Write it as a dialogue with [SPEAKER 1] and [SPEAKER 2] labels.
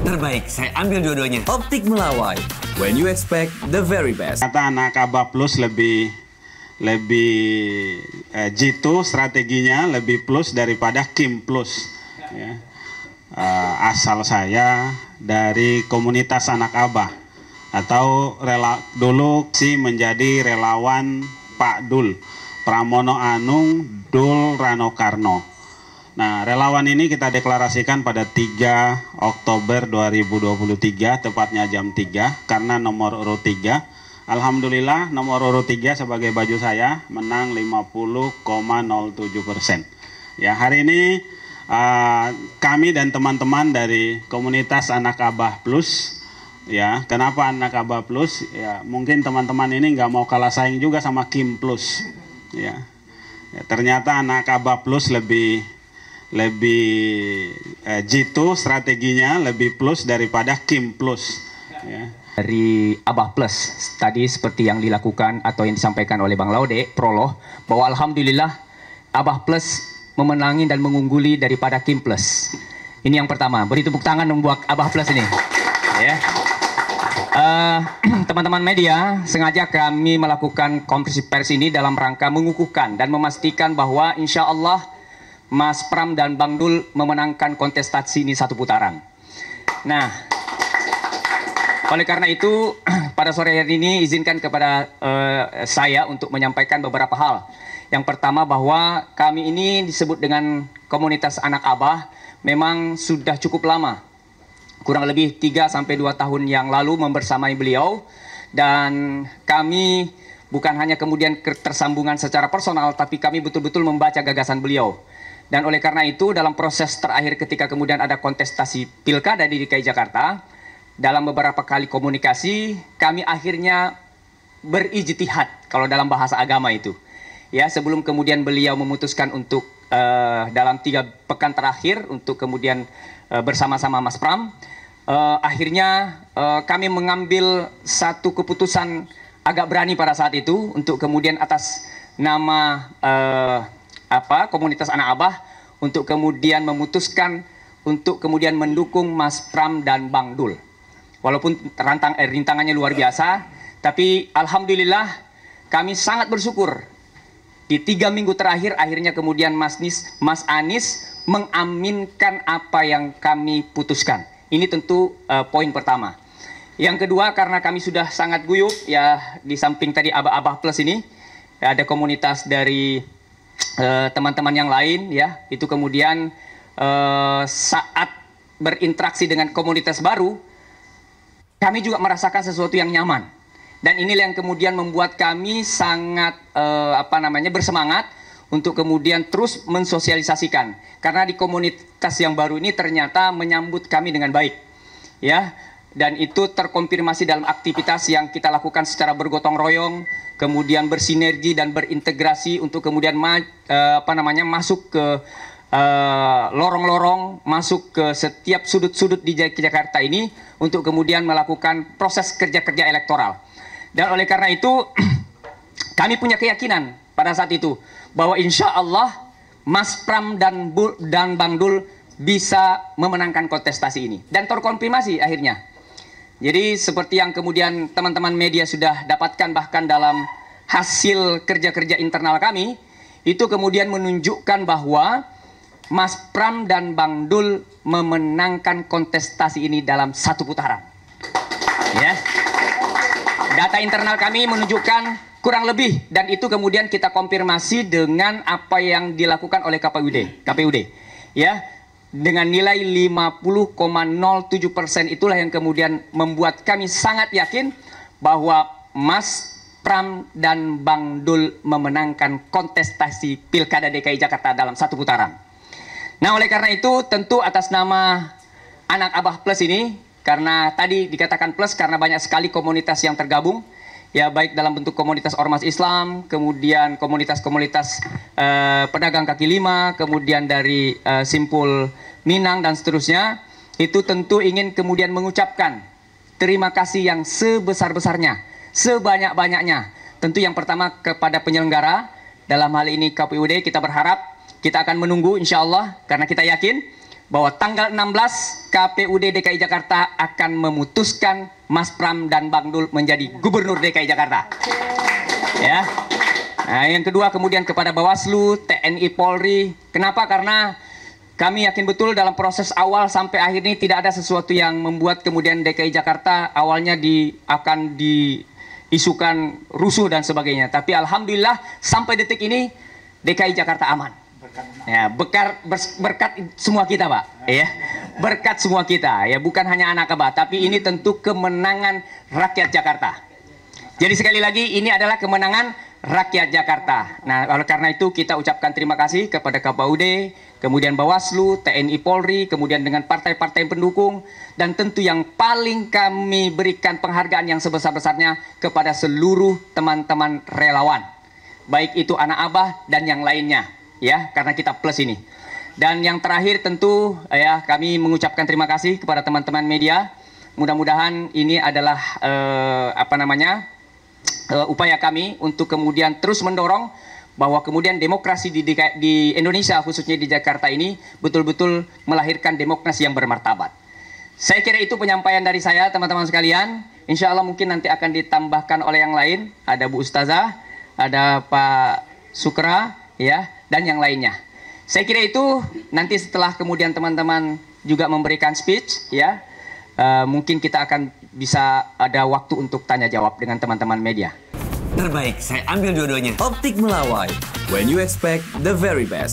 [SPEAKER 1] Terbaik, saya ambil dua-duanya.
[SPEAKER 2] Optik Melawai, when you expect the very best.
[SPEAKER 3] Kata anak Abah Plus lebih jitu strateginya, lebih plus daripada Kim Plus. Ya. Asal saya dari komunitas anak Abah atau dulu sih menjadi relawan Pak Dul Pramono Anung Dul Rano Karno. Nah, relawan ini kita deklarasikan pada 3 Oktober 2023, tepatnya jam 3, karena nomor urut 3. Alhamdulillah, nomor urut 3 sebagai baju saya menang 50,07%. Ya, hari ini kami dan teman-teman dari komunitas Anak Abah Plus, ya, kenapa Anak Abah Plus? Ya, mungkin teman-teman ini nggak mau kalah saing juga sama Kim Plus. Ya, ternyata Anak Abah Plus lebih jitu strateginya, lebih plus daripada Kim Plus. Ya.
[SPEAKER 4] Dari Abah Plus tadi seperti yang dilakukan atau yang disampaikan oleh Bang Laude Proloh, bahwa alhamdulillah Abah Plus memenangi dan mengungguli daripada Kim Plus. Ini yang pertama, beri tepuk tangan membuat Abah Plus ini. Ya. Teman-teman media, sengaja kami melakukan konferensi pers ini dalam rangka mengukuhkan dan memastikan bahwa insya Allah Mas Pram dan Bang Dul memenangkan kontestasi ini 1 putaran. Nah, oleh karena itu pada sore hari ini izinkan kepada saya untuk menyampaikan beberapa hal. Yang pertama bahwa kami ini disebut dengan komunitas Anak Abah memang sudah cukup lama. Kurang lebih 3-2 tahun yang lalu membersamai beliau, dan kami bukan hanya kemudian tersambungan secara personal, tapi kami betul-betul membaca gagasan beliau. Dan oleh karena itu dalam proses terakhir ketika kemudian ada kontestasi pilkada di DKI Jakarta, dalam beberapa kali komunikasi kami akhirnya berijtihad kalau dalam bahasa agama itu. Ya, sebelum kemudian beliau memutuskan untuk dalam 3 pekan terakhir untuk kemudian bersama-sama Mas Pram, akhirnya kami mengambil satu keputusan agak berani pada saat itu untuk kemudian atas nama komunitas Anak Abah untuk kemudian memutuskan untuk kemudian mendukung Mas Pram dan Bang Dul. Walaupun rintangannya luar biasa, tapi alhamdulillah kami sangat bersyukur di 3 minggu terakhir akhirnya kemudian Mas Anies mengaminkan apa yang kami putuskan. Ini tentu poin pertama. Yang kedua, karena kami sudah sangat guyup ya, di samping tadi Abah Plus ini ada komunitas dari teman-teman yang lain ya, itu kemudian saat berinteraksi dengan komunitas baru kami juga merasakan sesuatu yang nyaman, dan inilah yang kemudian membuat kami sangat bersemangat untuk kemudian terus mensosialisasikan, karena di komunitas yang baru ini ternyata menyambut kami dengan baik ya, dan itu terkonfirmasi dalam aktivitas yang kita lakukan secara bergotong royong, kemudian bersinergi dan berintegrasi untuk kemudian masuk ke lorong-lorong, masuk ke setiap sudut-sudut di Jakarta ini untuk kemudian melakukan proses kerja-kerja elektoral. Dan oleh karena itu kami punya keyakinan pada saat itu bahwa insya Allah Mas Pram dan Bang Dul bisa memenangkan kontestasi ini, dan terkonfirmasi akhirnya. Jadi seperti yang kemudian teman-teman media sudah dapatkan, bahkan dalam hasil kerja-kerja internal kami, itu kemudian menunjukkan bahwa Mas Pram dan Bang Dul memenangkan kontestasi ini dalam 1 putaran. Ya. Data internal kami menunjukkan kurang lebih, dan itu kemudian kita konfirmasi dengan apa yang dilakukan oleh KPUD. Ya. Dengan nilai 50,07%, itulah yang kemudian membuat kami sangat yakin bahwa Mas Pram dan Bang Dul memenangkan kontestasi Pilkada DKI Jakarta dalam 1 putaran. Nah, oleh karena itu tentu atas nama Anak Abah Plus ini, karena tadi dikatakan plus karena banyak sekali komunitas yang tergabung, ya, baik dalam bentuk komunitas ormas Islam, kemudian komunitas-komunitas pedagang kaki lima, kemudian dari Simpul Minang dan seterusnya, itu tentu ingin kemudian mengucapkan terima kasih yang sebesar-besarnya, sebanyak-banyaknya. Tentu yang pertama kepada penyelenggara, dalam hal ini KPUD. Kita berharap, kita akan menunggu insya Allah, karena kita yakin bahwa tanggal 16 KPUD DKI Jakarta akan memutuskan Mas Pram dan Bang Dul menjadi Gubernur DKI Jakarta. Ya. Nah, yang kedua kemudian kepada Bawaslu, TNI, Polri. Kenapa? Karena kami yakin betul dalam proses awal sampai akhir ini tidak ada sesuatu yang membuat kemudian DKI Jakarta awalnya akan diisukan rusuh dan sebagainya. Tapi alhamdulillah sampai detik ini DKI Jakarta aman. Ya, berkat semua kita, Pak. Ya, berkat semua kita. Ya, bukan hanya anak Abah, tapi ini tentu kemenangan rakyat Jakarta. Jadi sekali lagi ini adalah kemenangan rakyat Jakarta. Nah, oleh karena itu kita ucapkan terima kasih kepada KPUD, kemudian Bawaslu, TNI, Polri, kemudian dengan partai-partai pendukung, dan tentu yang paling kami berikan penghargaan yang sebesar-besarnya kepada seluruh teman-teman relawan, baik itu anak Abah dan yang lainnya. Ya, karena kita plus ini. Dan yang terakhir tentu ya kami mengucapkan terima kasih kepada teman-teman media. Mudah-mudahan ini adalah upaya kami untuk kemudian terus mendorong bahwa kemudian demokrasi di Indonesia khususnya di Jakarta ini betul-betul melahirkan demokrasi yang bermartabat. Saya kira itu penyampaian dari saya, teman-teman sekalian. Insya Allah mungkin nanti akan ditambahkan oleh yang lain. Ada Bu Ustazah, ada Pak Sukra, ya, dan yang lainnya. Saya kira itu nanti setelah kemudian teman-teman juga memberikan speech, ya, mungkin kita akan bisa ada waktu untuk tanya jawab dengan teman-teman media.
[SPEAKER 2] Terbaik, saya ambil dua-duanya. Optik Melawai. When you expect the very best.